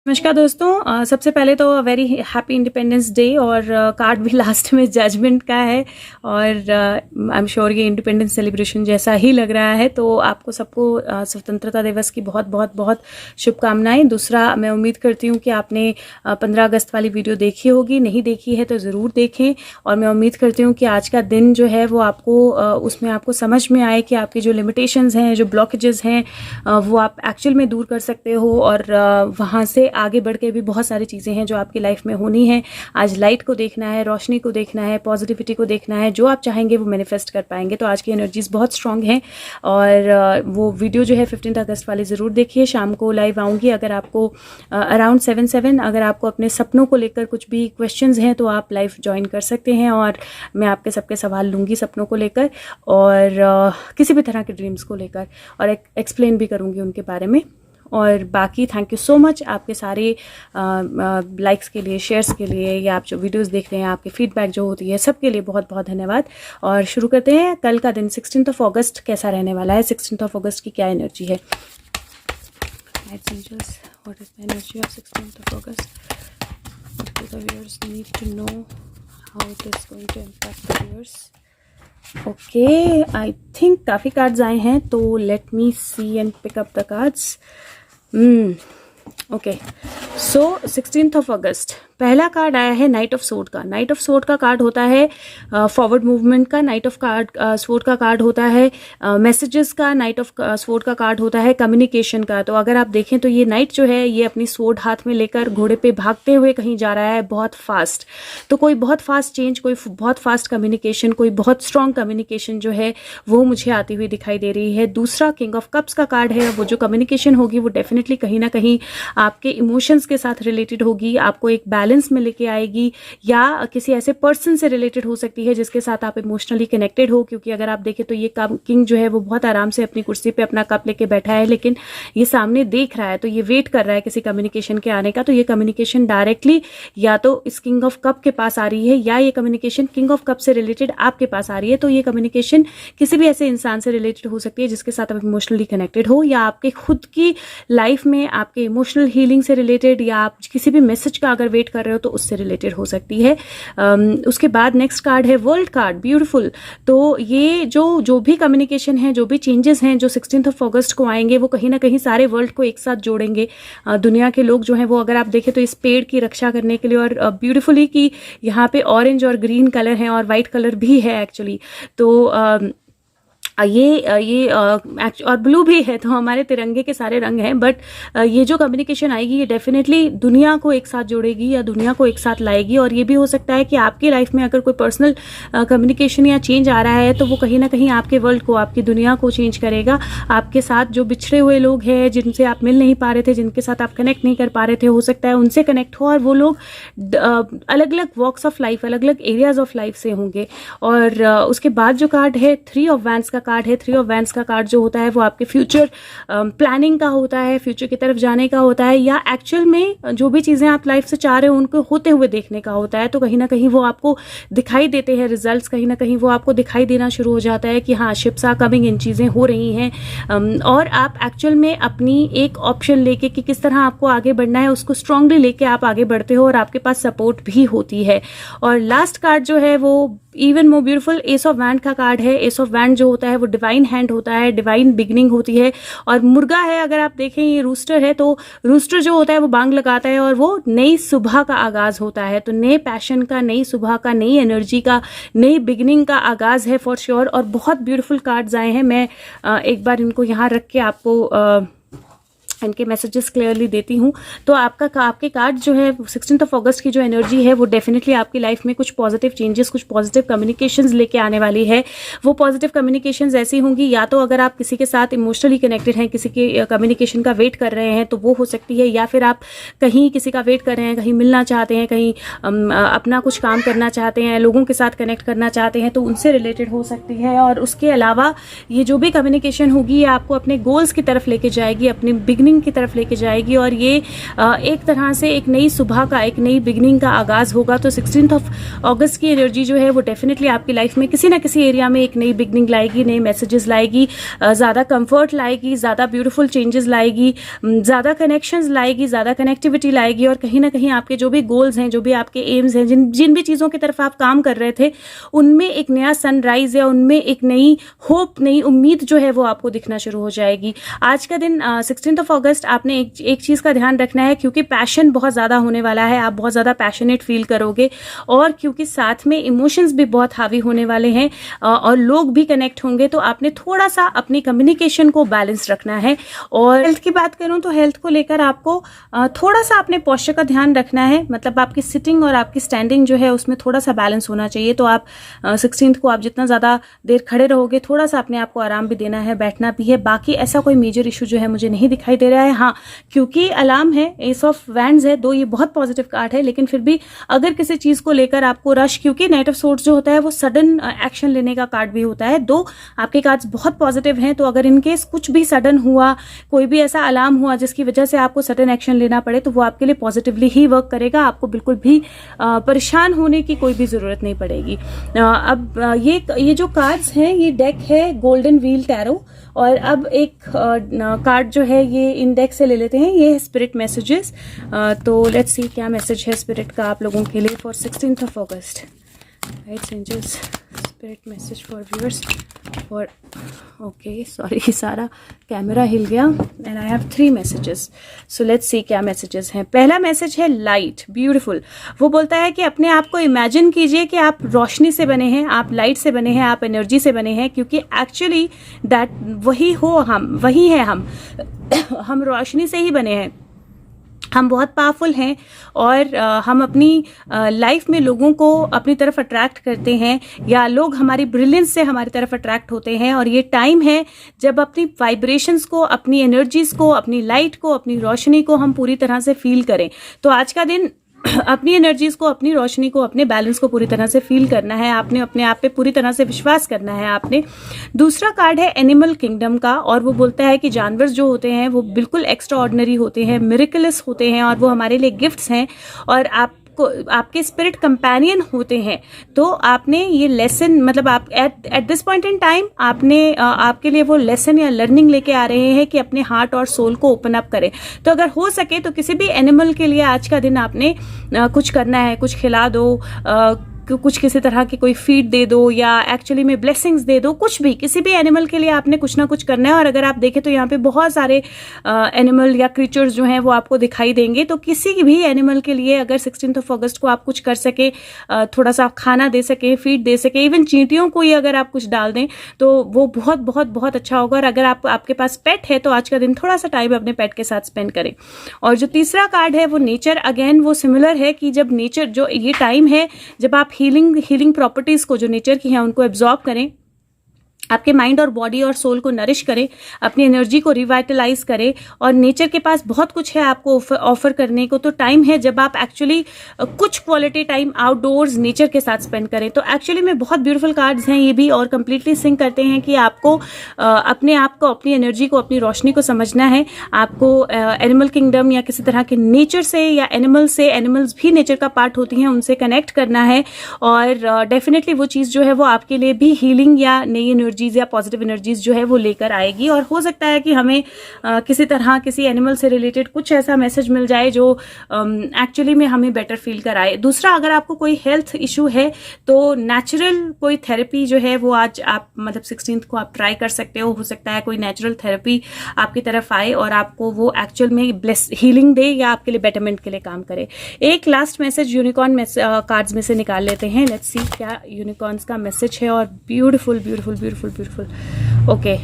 नमस्कार दोस्तों, सबसे पहले तो वेरी हैप्पी इंडिपेंडेंस डे। और कार्ड भी लास्ट में जजमेंट का है और आई एम श्योर ये इंडिपेंडेंस सेलिब्रेशन जैसा ही लग रहा है। तो आपको सबको स्वतंत्रता दिवस की बहुत बहुत बहुत शुभकामनाएं। दूसरा, मैं उम्मीद करती हूँ कि आपने 15 अगस्त वाली वीडियो देखी होगी, नहीं देखी है तो ज़रूर देखें। और मैं उम्मीद करती हूँ कि आज का दिन जो है वो आपको उसमें आपको समझ में आए कि आपकी जो लिमिटेशंस हैं, जो ब्लॉकेजेस हैं, वो आप एक्चुअल में दूर कर सकते हो। और वहाँ से आगे बढ़ के भी बहुत सारी चीज़ें हैं जो आपकी लाइफ में होनी है। आज लाइट को देखना है, रोशनी को देखना है, पॉजिटिविटी को देखना है। जो आप चाहेंगे वो मैनिफेस्ट कर पाएंगे। तो आज की एनर्जीज बहुत स्ट्रांग हैं। और वो वीडियो जो है 15 अगस्त वाली ज़रूर देखिए। शाम को लाइव आऊँगी। अगर आपको अराउंड 7 अगर आपको अपने सपनों को लेकर कुछ भी क्वेश्चंस हैं तो आप लाइव ज्वाइन कर सकते हैं और मैं आपके सबके सवाल लूँगी सपनों को लेकर और किसी भी तरह के ड्रीम्स को लेकर, और एक्सप्लेन भी करूँगी उनके बारे में। और बाकी थैंक यू सो मच आपके सारे लाइक्स के लिए, शेयर्स के लिए, या आप जो वीडियोस देख रहे हैं, आपके फीडबैक जो होती है, सबके लिए बहुत बहुत धन्यवाद। और शुरू करते हैं। कल का दिन 16 अगस्त कैसा रहने वाला है, 16 अगस्त की क्या एनर्जी है। What is the energy of 16th of August? What do the viewers need to know? How it is going to impact the viewers? Okay, I think काफ़ी कार्ड्स आए हैं, तो let me see and pick up the cards. Okay, so 16 अगस्त पहला card आया है knight of sword का। Knight of sword का कार्ड होता है फॉरवर्ड मूवमेंट का। नाइट ऑफ सोर्ड का कार्ड होता है मैसेजेस का। नाइट ऑफ सोर्ड का कार्ड होता है कम्युनिकेशन का। तो अगर आप देखें तो ये नाइट जो है ये अपनी सोर्ड हाथ में लेकर घोड़े पे भागते हुए कहीं जा रहा है, बहुत फास्ट। तो कोई बहुत फास्ट चेंज, कोई बहुत फास्ट कम्युनिकेशन, कोई बहुत स्ट्रॉन्ग कम्युनिकेशन जो है वो मुझे आती हुई दिखाई दे रही है। दूसरा किंग ऑफ कप्स का कार्ड है। वो जो कम्युनिकेशन होगी वो डेफिनेटली कहीं ना कहीं आपके इमोशंस के साथ रिलेटेड होगी, आपको एक बैलेंस में लेके आएगी, या किसी ऐसे पर्सन से रिलेटेड हो सकती है जिसके साथ आप इमोशनली कनेक्टेड हो। क्योंकि अगर आप देखें तो ये किंग जो है वो बहुत आराम से अपनी कुर्सी पे अपना कप लेके बैठा है, लेकिन ये सामने देख रहा है, तो ये वेट कर रहा है किसी कम्युनिकेशन के आने का। तो ये कम्युनिकेशन डायरेक्टली या तो इस किंग ऑफ कप के पास आ रही है, या ये कम्युनिकेशन किंग ऑफ कप से रिलेटेड आपके पास आ रही है। तो ये कम्युनिकेशन किसी भी ऐसे इंसान से रिलेटेड हो सकती है जिसके साथ आप इमोशनली कनेक्टेड हो, या आपके खुद की लाइफ में आपके इमोशनल हीलिंग से रिलेटेड, या आप किसी भी मैसेज का अगर वेट कर रहे हो तो उससे रिलेटेड हो सकती है। उसके बाद नेक्स्ट कार्ड है वर्ल्ड कार्ड, ब्यूटीफुल। तो ये जो भी कम्युनिकेशन है, जो भी चेंजेस हैं जो 16 अगस्त को आएंगे, वो कहीं ना कहीं सारे वर्ल्ड को एक साथ जोड़ेंगे। दुनिया के लोग जो हैं वो, अगर आप देखें तो इस पेड़ की रक्षा करने के लिए, और ब्यूटीफुली कि यहाँ पे ऑरेंज और ग्रीन कलर है और वाइट कलर भी है एक्चुअली। तो ये और ब्लू भी है, तो हमारे तिरंगे के सारे रंग हैं। बट ये जो कम्युनिकेशन आएगी ये डेफिनेटली दुनिया को एक साथ जोड़ेगी या दुनिया को एक साथ लाएगी। और ये भी हो सकता है कि आपकी लाइफ में अगर कोई पर्सनल कम्युनिकेशन या चेंज आ रहा है तो वो कहीं ना कहीं आपके वर्ल्ड को, आपकी दुनिया को चेंज करेगा। आपके साथ जो बिछड़े हुए लोग हैं, जिनसे आप मिल नहीं पा रहे थे, जिनके साथ आप कनेक्ट नहीं कर पा रहे थे, हो सकता है उनसे कनेक्ट हो, और वो लोग अलग अलग वॉक्स ऑफ लाइफ, अलग अलग एरियाज ऑफ लाइफ से होंगे। और उसके बाद जो कार्ड है 3 ऑफ वैंड्स का कार्ड है। 3 ऑफ वैंड्स का कार्ड जो होता है वो आपके फ्यूचर प्लानिंग का होता है, फ्यूचर की तरफ जाने का होता है, या एक्चुअल में जो भी चीज़ें आप लाइफ से चाह रहे हो उनको होते हुए देखने का होता है। तो कहीं ना कहीं वो आपको दिखाई देते हैं रिजल्ट्स, कहीं ना कहीं वो आपको दिखाई देना शुरू हो जाता है कि हाँ, शिप्स आर कमिंग, इन चीज़ें हो रही हैं। और आप एक्चुअल में अपनी एक ऑप्शन लेके कि किस तरह आपको आगे बढ़ना है, उसको स्ट्रांगली लेके आप आगे बढ़ते हो, और आपके पास सपोर्ट भी होती है। और लास्ट कार्ड जो है वो even more beautiful S of wand का कार्ड है। एस ऑफ वैंड जो होता है वो डिवाइन हैंड होता है, डिवाइन बिगनिंग होती है। और मुर्गा है, अगर आप देखें ये रूस्टर है, तो रूस्टर जो होता है वो बांग लगाता है और वो नई सुबह का आगाज होता है। तो नए पैशन का, नई सुबह का, नई एनर्जी का, नई बिगनिंग का आगाज है फॉर श्योर। और बहुत ब्यूटीफुल कार्ड्स आए हैं। मैं एक बार इनको यहाँ रख के आपको इनके मैसेजेस क्लियरली देती हूँ। तो आपके कार्ड जो है 16 अगस्त की जो एनर्जी है वो डेफिनेटली आपकी लाइफ में कुछ पॉजिटिव चेंजेस, कुछ पॉजिटिव कम्युनिकेशंस लेके आने वाली है। वो पॉजिटिव कम्युनिकेशंस ऐसी होंगी, या तो अगर आप किसी के साथ इमोशनली कनेक्टेड हैं, किसी के कम्युनिकेशन का वेट कर रहे हैं तो वो हो सकती है, या फिर आप कहीं किसी का वेट कर रहे हैं, कहीं मिलना चाहते हैं, कहीं अपना कुछ काम करना चाहते हैं, लोगों के साथ कनेक्ट करना चाहते हैं, तो उनसे रिलेटेड हो सकती है। और उसके अलावा ये जो भी कम्युनिकेशन होगी ये आपको अपने गोल्स की तरफ लेके जाएगी, अपने बिगनिंग बिगनिंग की तरफ लेके जाएगी और ये एक तरह से एक नई सुबह का, एक नई बिगनिंग का आगाज़ होगा। तो 16 अगस्त की एनर्जी जो है वो डेफिनेटली आपकी लाइफ में किसी ना किसी एरिया में एक नई बिगनिंग लाएगी, नए मैसेजेस लाएगी, ज़्यादा कंफर्ट लाएगी, ज़्यादा ब्यूटीफुल चेंजेस लाएगी, ज़्यादा कनेक्शंस लाएगी, ज़्यादा कनेक्टिविटी लाएगी और कहीं ना कहीं आपके जो भी गोल्स हैं, जो भी आपके एम्स हैं, जिन भी चीज़ों की तरफ आप काम कर रहे थे, उनमें एक नया सनराइज या उनमें एक नई होप, नई उम्मीद जो है वो आपको दिखना शुरू हो जाएगी। आज का दिन 16 अगस्त आपने एक चीज़ का ध्यान रखना है, क्योंकि पैशन बहुत ज़्यादा होने वाला है, आप बहुत ज़्यादा पैशनेट फील करोगे और क्योंकि साथ में इमोशंस भी बहुत हावी होने वाले हैं और लोग भी कनेक्ट होंगे, तो आपने थोड़ा सा अपनी कम्युनिकेशन को बैलेंस रखना है। और हेल्थ की बात करूं तो हेल्थ को लेकर आपको थोड़ा सा अपने पोस्चर का ध्यान रखना है, मतलब आपकी सिटिंग और आपकी स्टैंडिंग जो है उसमें थोड़ा सा बैलेंस होना चाहिए। तो आप 16 को आप जितना ज़्यादा देर खड़े रहोगे, थोड़ा सा अपने आप को आराम भी देना है, बैठना भी है। बाकी ऐसा कोई मेजर इशू जो है मुझे नहीं दिखाई दे रहा है। हाँ, क्योंकि अलार्म है, एस ऑफ वैंड्स है, दो ये बहुत पॉजिटिव कार्ड है, लेकिन फिर भी अगर किसी चीज़ को लेकर आपको रश, क्योंकि नाइट ऑफ सोर्ड्स जो होता है वो सडन एक्शन लेने का कार्ड भी होता है। दो आपके कार्ड्स बहुत पॉजिटिव हैं, तो अगर इनकेस कुछ भी सडन हुआ, कोई भी ऐसा अलार्म हुआ जिसकी वजह से आपको सडन एक्शन लेना पड़े, तो वो आपके लिए पॉजिटिवली ही वर्क करेगा, आपको बिल्कुल भी परेशान होने की कोई भी ज़रूरत नहीं पड़ेगी। अब ये जो कार्ड्स हैं, ये डेक है गोल्डन व्हील टैरो, और अब एक कार्ड जो है ये इंडेक्स से ले लेते हैं, ये स्पिरिट मैसेजेस। तो लेट्स सी क्या मैसेज है स्पिरिट का आप लोगों के लिए फॉर 16 अगस्त। Right angels, spirit message for viewers for, okay sorry सारा कैमरा हिल गया, and I have 3 messages. So let's see क्या मैसेजेस हैं। पहला मैसेज है लाइट, ब्यूटीफुल। वो बोलता है कि अपने आप को इमेजिन कीजिए कि आप रोशनी से बने हैं, आप लाइट से बने हैं, आप एनर्जी से बने हैं, क्योंकि एक्चुअली दैट वही है हम रोशनी से ही बने हैं। हम बहुत पावरफुल हैं और हम अपनी लाइफ में लोगों को अपनी तरफ अट्रैक्ट करते हैं, या लोग हमारी ब्रिलियंस से हमारी तरफ अट्रैक्ट होते हैं। और ये टाइम है जब अपनी वाइब्रेशंस को, अपनी एनर्जीज को, अपनी लाइट को, अपनी रोशनी को हम पूरी तरह से फील करें। तो आज का दिन अपनी एनर्जीज को, अपनी रोशनी को, अपने बैलेंस को पूरी तरह से फील करना है आपने, अपने आप पे पूरी तरह से विश्वास करना है आपने। दूसरा कार्ड है एनिमल किंगडम का, और वो बोलता है कि जानवर जो होते हैं वो बिल्कुल एक्स्ट्रा ऑर्डिनरी होते हैं, मिरेकलस होते हैं, और वो हमारे लिए गिफ्ट्स हैं और आपके स्पिरिट कंपेनियन होते हैं। तो आपने ये लेसन, मतलब आप at this point in time आपके लिए वो लेसन या लर्निंग लेके आ रहे हैं कि अपने हार्ट और सोल को ओपन अप करें। तो अगर हो सके तो किसी भी एनिमल के लिए आज का दिन आपने कुछ करना है, कुछ खिला दो, कुछ किसी तरह की कोई फीड दे दो, या एक्चुअली में ब्लेसिंग्स दे दो, कुछ भी, किसी भी एनिमल के लिए आपने कुछ ना कुछ करना है। और अगर आप देखें तो यहाँ पे बहुत सारे एनिमल या क्रीचर्स जो हैं वो आपको दिखाई देंगे। तो किसी भी एनिमल के लिए अगर 16 अगस्त को आप कुछ कर सके, थोड़ा सा खाना दे सके, फीड दे सके, इवन चींटियों को ही अगर आप कुछ डाल दें तो वो बहुत बहुत बहुत अच्छा होगा। और अगर आपके पास पेट है तो आज का दिन थोड़ा सा टाइम अपने पेट के साथ स्पेंड करें। और जो तीसरा कार्ड है वो नेचर, अगेन वो सिमिलर है कि जब नेचर, जो ये टाइम है जब आप हीलिंग प्रॉपर्टीज को जो नेचर की हैं उनको एब्जॉर्ब करें, आपके माइंड और बॉडी और सोल को नरिश करें, अपनी एनर्जी को रिवाइटलाइज करें। और नेचर के पास बहुत कुछ है आपको ऑफर करने को। तो टाइम है जब आप एक्चुअली कुछ क्वालिटी टाइम आउटडोर्स नेचर के साथ स्पेंड करें। तो एक्चुअली में बहुत ब्यूटीफुल कार्ड्स हैं ये भी, और कंप्लीटली सिंक करते हैं कि आपको अपने आप को, अपनी एनर्जी को, अपनी रोशनी को समझना है। आपको एनिमल किंगडम या किसी तरह के नेचर से या एनिमल से, एनिमल्स भी नेचर का पार्ट होती हैं, उनसे कनेक्ट करना है। और डेफिनेटली वो चीज़ जो है वो आपके लिए भी हीलिंग या नई एनर्जीज या पॉजिटिव एनर्जीज जो है वो लेकर आएगी। और हो सकता है कि हमें किसी तरह किसी एनिमल से रिलेटेड कुछ ऐसा मैसेज मिल जाए जो एक्चुअली में हमें बेटर फील कराए। दूसरा, अगर आपको कोई हेल्थ इशू है तो नेचुरल कोई थेरेपी जो है वो आज आप, मतलब 16 को आप ट्राई कर सकते हो सकता है कोई नेचुरल थेरेपी आपकी तरफ आए और आपको वो एक्चुअल में हीलिंग दे या आपके लिए बेटरमेंट के लिए काम करे। एक लास्ट मैसेज यूनिकॉर्न कार्ड्स में से निकाल लेते हैं। लेट्स सी क्या यूनिकॉर्न्स का मैसेज है। और beautiful beautiful beautiful beautiful okay,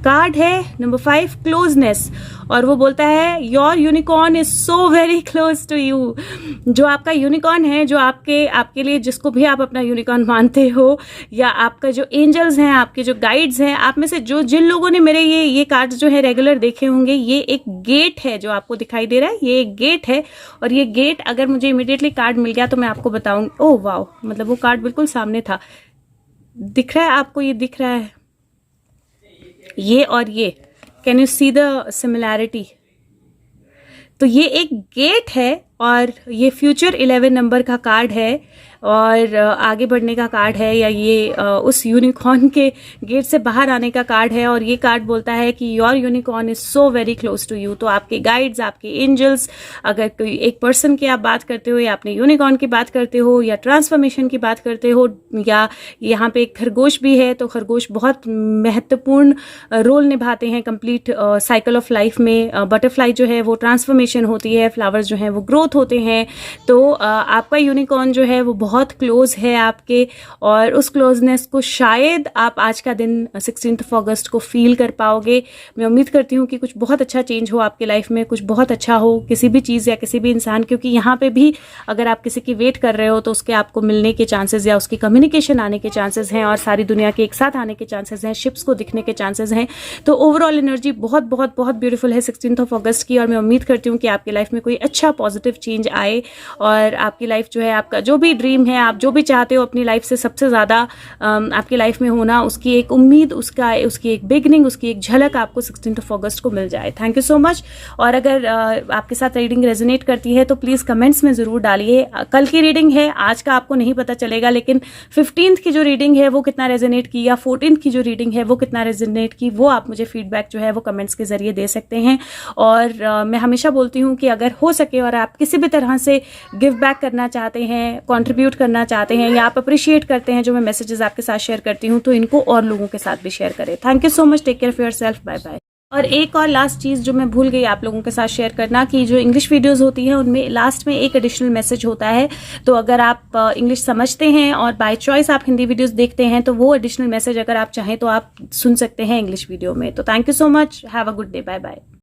card है नंबर 5, क्लोजनेस, और वो बोलता है your unicorn is so very close to you. जो आपका यूनिकॉर्न है, जो आपके लिए, जिसको भी आप अपना यूनिकॉर्न मानते हो, या आपका जो एंजल्स हैं, आपके जो गाइड्स हैं, आप में से जिन लोगों ने मेरे ये कार्ड्स जो है रेगुलर देखे होंगे, ये एक गेट है जो आपको दिखाई दे रहा है, ये एक गेट है। और ये गेट अगर मुझे इमीडिएटली कार्ड मिल गया तो मैं आपको बताऊंगी। ओह वाओ, मतलब वो कार्ड बिल्कुल सामने था। दिख रहा है आपको, ये दिख रहा है ये और ये, can you see the similarity? तो ये एक गेट है और ये फ्यूचर 11 नंबर का कार्ड है और आगे बढ़ने का कार्ड है, या ये उस यूनिकॉर्न के गेट से बाहर आने का कार्ड है। और ये कार्ड बोलता है कि your unicorn is so very close to you. तो आपके गाइड्स, आपके एंजल्स, अगर कोई एक पर्सन की आप बात करते हो, या अपने यूनिकॉर्न की बात करते हो, या ट्रांसफॉर्मेशन की बात करते हो, या यहाँ पे एक खरगोश भी है, तो खरगोश बहुत महत्वपूर्ण रोल निभाते हैं कंप्लीट साइकिल ऑफ लाइफ में। बटरफ्लाई जो है वो ट्रांसफॉर्मेशन होती है, फ्लावर्स जो हैं वो ग्रोथ होते हैं। तो आपका यूनिकॉर्न जो है वो बहुत क्लोज है आपके, और उस क्लोजनेस को शायद आप आज का दिन 16 अगस्त को फील कर पाओगे। मैं उम्मीद करती हूँ कि कुछ बहुत अच्छा चेंज हो आपके लाइफ में, कुछ बहुत अच्छा हो किसी भी चीज़ या किसी भी इंसान, क्योंकि यहाँ पे भी अगर आप किसी की वेट कर रहे हो तो उसके आपको मिलने के चांसेस या उसकी कम्युनिकेशन आने के चांसेस हैं, और सारी दुनिया के एक साथ आने के चांसेस हैं, शिप्स को दिखने के चांसेस हैं। तो ओवरऑल एनर्जी बहुत बहुत बहुत ब्यूटीफुल है 16 अगस्त की, और मैं उम्मीद करती हूँ कि आपकी लाइफ में कोई अच्छा पॉजिटिव चेंज आए, और आपकी लाइफ जो है, आपका जो भी ड्रीम है, आप जो भी चाहते हो अपनी लाइफ से सबसे ज़्यादा आपकी लाइफ में होना, उसकी एक उम्मीद, उसकी एक बिगनिंग, उसकी एक झलक आपको 16 अगस्त को मिल जाए। Thank you so much. और अगर आपके साथ रीडिंग रेजोनेट करती है तो प्लीज़ कमेंट्स में ज़रूर डालिए। कल की रीडिंग है, आज का आपको नहीं पता चलेगा, लेकिन 15th की जो रीडिंग है वो कितना रेजोनेट की, या 14th की जो रीडिंग है वो कितना रेजोनेट की, वो आप मुझे फीडबैक जो है वो कमेंट्स के जरिए दे सकते हैं। और मैं हमेशा बोलती हूँ कि अगर हो सके और आप किसी भी तरह से गिव बैक करना चाहते हैं, कंट्रीब्यूट करना चाहते हैं, या आप अप्रिशिएट करते हैं जो मैं मैसेजेस आपके साथ शेयर करती हूँ, तो इनको और लोगों के साथ भी शेयर करें। Thank you so much. Take care of yourself. Bye bye. और एक और लास्ट चीज़ जो मैं भूल गई आप लोगों के साथ शेयर करना, कि जो इंग्लिश वीडियोस होती हैं उनमें लास्ट में एक एडिशनल मैसेज होता है। तो अगर आप इंग्लिश समझते हैं और बाय चॉइस आप हिंदी वीडियोस देखते हैं, तो वो एडिशनल मैसेज अगर आप चाहें तो आप सुन सकते हैं इंग्लिश वीडियो में। तो thank you so much. Have a good day. Bye bye.